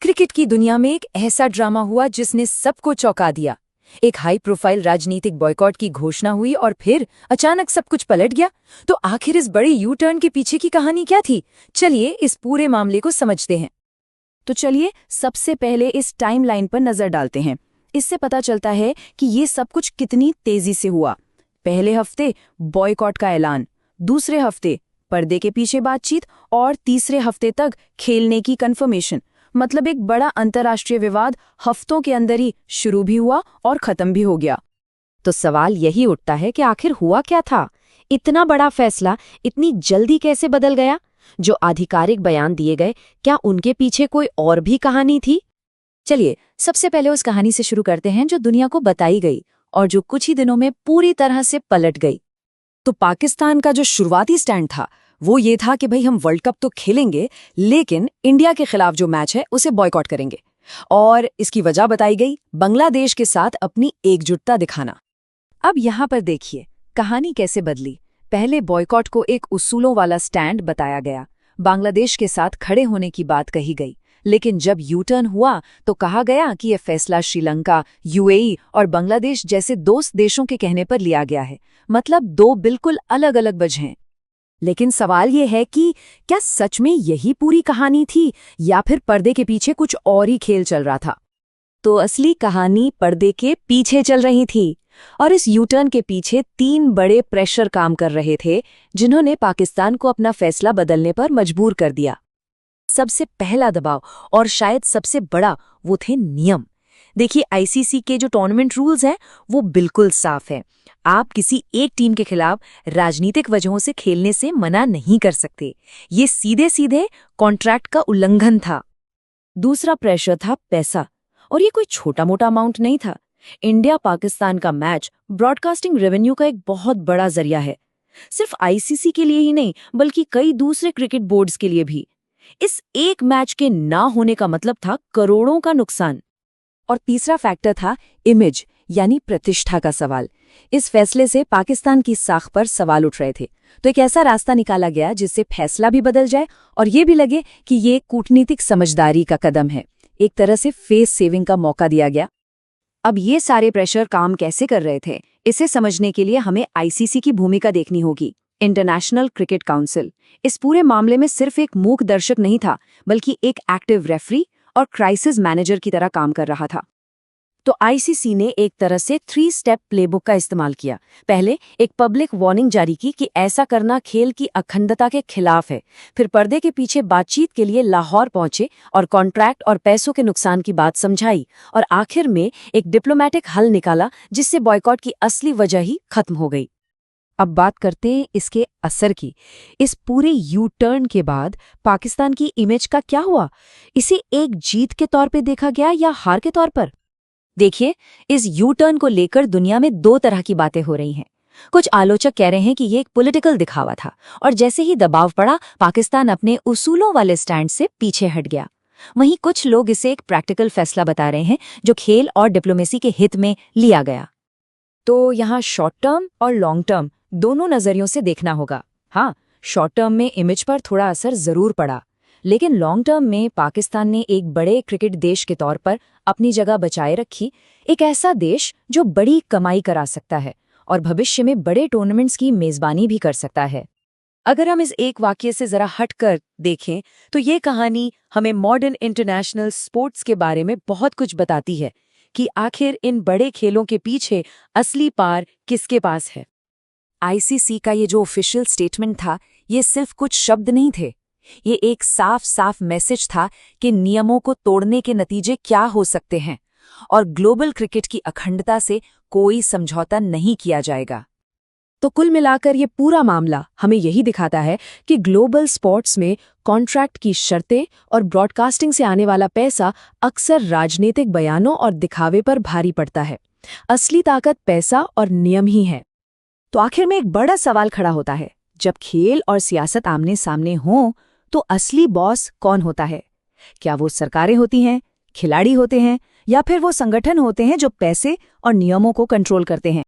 Cricket की दुनिया में एक ऐसा ड्रामा हुआ जिसने सबको चौंका दिया। एक हाई प्रोफाइल राजनीतिक बॉयकॉट की घोषणा हुई और फिर अचानक सब कुछ पलट गया। तो आखिर इस बड़े यू टर्न के पीछे की कहानी क्या थी? चलिए इस पूरे मामले को समझते हैं। तो चलिए सबसे पहले इस टाइमलाइन पर नजर डालते हैं। इससे पता चलता है कि ये सब कुछ कितनी तेजी से हुआ। पहले हफ्ते बॉयकॉट का ऐलान, दूसरे हफ्ते पर्दे के पीछे बातचीत और तीसरे हफ्ते तक खेलने की कंफर्मेशन। मतलब एक बड़ा अंतर्राष्ट्रीय विवाद हफ्तों के अंदर ही शुरू भी हुआ और खत्म भी हो गया। तो सवाल यही उठता है कि आखिर हुआ क्या था? इतना बड़ा फैसला इतनी जल्दी कैसे बदल गया? जो आधिकारिक बयान दिए गए, क्या उनके पीछे कोई और भी कहानी थी? चलिए सबसे पहले उस कहानी से शुरू करते हैं जो दुनिया को बताई गई और जो कुछ ही दिनों में पूरी तरह से पलट गई। तो पाकिस्तान का जो शुरुआती स्टैंड था वो ये था कि भाई हम वर्ल्ड कप तो खेलेंगे, लेकिन इंडिया के खिलाफ जो मैच है उसे बॉयकॉट करेंगे। और इसकी वजह बताई गई, बांग्लादेश के साथ अपनी एकजुटता दिखाना। अब यहाँ पर देखिए कहानी कैसे बदली। पहले बॉयकॉट को एक उसूलों वाला स्टैंड बताया गया, बांग्लादेश के साथ खड़े होने की बात कही गई। लेकिन जब यू टर्न हुआ तो कहा गया कि यह फैसला श्रीलंका, यूएई और बांग्लादेश जैसे दोस्त देशों के कहने पर लिया गया है। मतलब दो बिल्कुल अलग अलग वजहें। लेकिन सवाल ये है कि क्या सच में यही पूरी कहानी थी या फिर पर्दे के पीछे कुछ और ही खेल चल रहा था? तो असली कहानी पर्दे के पीछे चल रही थी और इस यू टर्न के पीछे तीन बड़े प्रेशर काम कर रहे थे जिन्होंने पाकिस्तान को अपना फैसला बदलने पर मजबूर कर दिया। सबसे पहला दबाव और शायद सबसे बड़ा वो थे नियम। देखिए आईसीसी के जो टूर्नामेंट रूल्स हैं वो बिल्कुल साफ है। आप किसी एक टीम के खिलाफ राजनीतिक वजहों से खेलने से मना नहीं कर सकते। ये सीधे सीधे कॉन्ट्रैक्ट का उल्लंघन था। दूसरा प्रेशर था पैसा, और ये कोई छोटा मोटा अमाउंट नहीं था। इंडिया पाकिस्तान का मैच ब्रॉडकास्टिंग रेवेन्यू का एक बहुत बड़ा जरिया है, सिर्फ आईसीसी के लिए ही नहीं बल्कि कई दूसरे क्रिकेट बोर्ड्स के लिए भी। इस एक मैच के ना होने का मतलब था करोड़ों का नुकसान। और तीसरा फैक्टर था इमेज यानी प्रतिष्ठा का सवाल। इस फैसले से पाकिस्तान की साख पर सवाल उठ रहे थे। तो एक ऐसा रास्ता निकाला गया जिससे फैसला भी बदल जाए और ये भी लगे कि ये कूटनीतिक समझदारी का कदम है। एक तरह से फेस सेविंग का मौका दिया गया। अब ये सारे प्रेशर काम कैसे कर रहे थे, इसे समझने के लिए हमें आईसीसी की भूमिका देखनी होगी। इंटरनेशनल क्रिकेट काउंसिल इस पूरे मामले में सिर्फ एक मूक दर्शक नहीं था बल्कि एक एक्टिव रेफरी और क्राइसिस मैनेजर की तरह काम कर रहा था। तो आईसीसी ने एक तरह से 3 स्टेप प्लेबुक का इस्तेमाल किया। पहले एक पब्लिक वार्निंग जारी की कि ऐसा करना खेल की अखंडता के खिलाफ है। फिर पर्दे के पीछे बातचीत के लिए लाहौर पहुंचे और कॉन्ट्रैक्ट और पैसों के नुकसान की बात समझाई। और आखिर में एक डिप्लोमेटिक हल निकाला जिससे बॉयकॉट की असली वजह ही खत्म हो गई। अब बात करते हैं इसके असर की। इस पूरे यू टर्न के बाद पाकिस्तान की इमेज का क्या हुआ? इसे एक जीत के तौर पे देखा गया या हार के तौर पर? देखिए इस यू टर्न को लेकर दुनिया में दो तरह की बातें हो रही हैं। कुछ आलोचक कह रहे हैं कि ये एक पॉलिटिकल दिखावा था और जैसे ही दबाव पड़ा पाकिस्तान अपने उसूलों वाले स्टैंड से पीछे हट गया। वहीं कुछ लोग इसे एक प्रैक्टिकल फैसला बता रहे हैं जो खेल और डिप्लोमेसी के हित में लिया गया। तो यहाँ शॉर्ट टर्म और लॉन्ग टर्म दोनों नजरियों से देखना होगा। हाँ, शॉर्ट टर्म में इमेज पर थोड़ा असर जरूर पड़ा, लेकिन लॉन्ग टर्म में पाकिस्तान ने एक बड़े क्रिकेट देश के तौर पर अपनी जगह बचाए रखी। एक ऐसा देश जो बड़ी कमाई करा सकता है और भविष्य में बड़े टूर्नामेंट्स की मेजबानी भी कर सकता है। अगर हम इस एक वाकये से जरा हटकर देखें तो ये कहानी हमें मॉडर्न इंटरनेशनल स्पोर्ट्स के बारे में बहुत कुछ बताती है कि आखिर इन बड़े खेलों के पीछे असली पार किसके पास है। आईसीसी का ये जो ऑफिशियल स्टेटमेंट था, ये सिर्फ कुछ शब्द नहीं थे। ये एक साफ साफ मैसेज था कि नियमों को तोड़ने के नतीजे क्या हो सकते हैं और ग्लोबल क्रिकेट की अखंडता से कोई समझौता नहीं किया जाएगा। तो कुल मिलाकर ये पूरा मामला हमें यही दिखाता है कि ग्लोबल स्पोर्ट्स में कॉन्ट्रैक्ट की शर्तें और ब्रॉडकास्टिंग से आने वाला पैसा अक्सर राजनीतिक बयानों और दिखावे पर भारी पड़ता है। असली ताकत पैसा और नियम ही है। तो आखिर में एक बड़ा सवाल खड़ा होता है, जब खेल और सियासत आमने सामने हों तो असली बॉस कौन होता है? क्या वो सरकारें होती हैं, खिलाड़ी होते हैं, या फिर वो संगठन होते हैं जो पैसे और नियमों को कंट्रोल करते हैं?